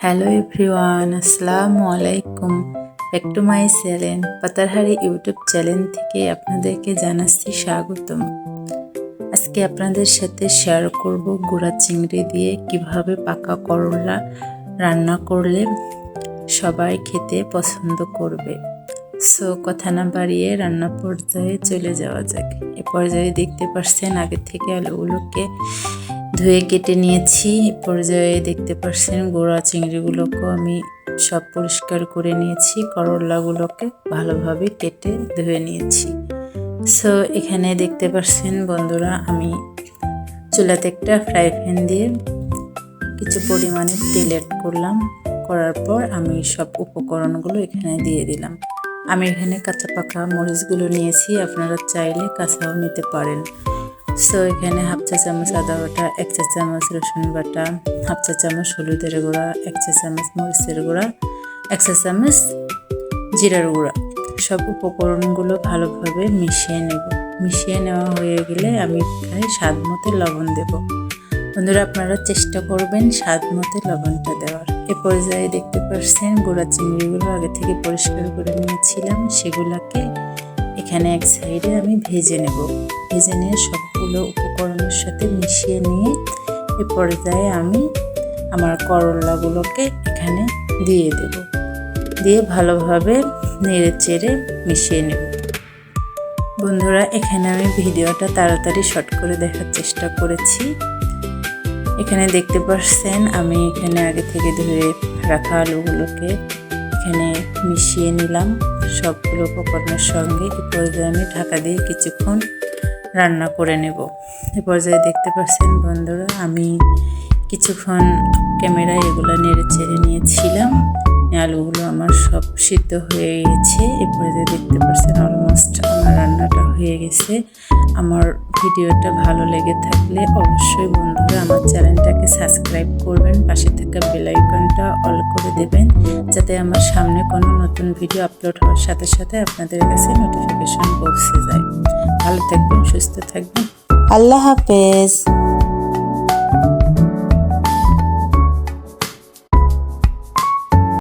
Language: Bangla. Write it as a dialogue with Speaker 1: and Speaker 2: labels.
Speaker 1: হ্যালো এভরিওয়ান, আসসালামু আলাইকুম। Back to my channel Patarhari YouTube channel থেকে আপনাদেরকে জানাচ্ছি স্বাগতম। আজকে আপনাদের সাথে শেয়ার করব গুঁড়া চিংড়ি দিয়ে কিভাবে পাকা করলা রান্না করলে সবাই খেতে পছন্দ করবে। সো কথা না বাড়িয়ে রান্না পর্যায়ে চলে যাওয়া যাক। এ পর্যায়ে দেখতে পাচ্ছেন আগে থেকে আলুগুলোকে ধুয়ে কেটে নিয়েছি। এ পর্যায়ে দেখতে পাচ্ছেন গুঁড়া চিংড়িগুলোকেও আমি সব পরিষ্কার করে নিয়েছি। করলাগুলোকে ভালোভাবে কেটে ধুয়ে নিয়েছি। সো এখানে দেখতে পাচ্ছেন বন্ধুরা, আমি চুলাতে একটা ফ্রাই প্যান দিয়ে কিছু পরিমাণে তেল অ্যাড করলাম। করার পর আমি সব উপকরণগুলো এখানে দিয়ে দিলাম। আমি এখানে কাঁচা পাকা মরিচগুলো নিয়েছি, আপনারা চাইলে কাঁচাও নিতে পারেন। সো এখানে হাফ চা চামচ আদা বাটা, 1 চা চামচ রসুন বাটা, হাফ চা চামচ হলুদের গুঁড়া, 1 চা চামচ মরিচের গুঁড়া, 1 চা চামচ জিরার গুঁড়া, সব উপকরণগুলো ভালোভাবে মিশিয়ে নেব। মিশিয়ে নেওয়া হয়ে গেলে আমি এখানে স্বাদ মতো লবণ দেব। বন্ধুরা, আপনারা চেষ্টা করবেন স্বাদ মতো লবণটা দেওয়ার। এ পর্যায়ে দেখতে পাচ্ছেন গুঁড়া চিংড়িগুলো আগে থেকে পরিষ্কার করে নিয়েছিলাম, সেগুলোকে এখানে এক সাইডে আমি ভেজে নেব। ভেজে নিয়ে সবগুলো উপকরণের সাথে মিশিয়ে নিয়ে এ পর্যায়ে আমি আমার করলাগুলোকে এখানে দিয়ে দেব। দিয়ে ভালোভাবে নেড়ে চেড়ে মিশিয়ে নেব। বন্ধুরা, এখানে আমি ভিডিওটা তাড়াতাড়ি শর্ট করে দেখার চেষ্টা করেছি। এখানে দেখতে পাচ্ছেন আমি এখানে আগে থেকে ধুয়ে রাখা আলুগুলোকে এখানে মিশিয়ে নিলাম সবগুলো উপকরণের সঙ্গে। এ পর্যায়ে আমি ঢাকা দিয়ে কিছুক্ষণ রান্না করে নেব। এ পর্যায়ে দেখতে পাচ্ছেন বন্ধুরা, আমি কিছুক্ষণ ক্যামেরায় এগুলো নেড়ে চেড়ে নিয়েছিলাম। আলুগুলো আমার সব সিদ্ধ হয়ে গেছে। এ পর্যায়ে দেখতে পাচ্ছেন অলমোস্ট আমার রান্নাটা হয়ে গেছে। আমার ভিডিওটা ভালো লেগে থাকলে অবশ্যই বন্ধুরা আমার চ্যানেলটাকে সাবস্ক্রাইব করবেন, পাশে থাকা বেল আইকনটা অল করে দেবেন, যাতে আমার সামনে কোনো নতুন ভিডিও আপলোড হওয়ার সাথে সাথে আপনাদের কাছে নোটিফিকেশন পৌঁছে যায়। ভালো থাকবেন, সুস্থ থাকবেন, আল্লাহ হাফেজ।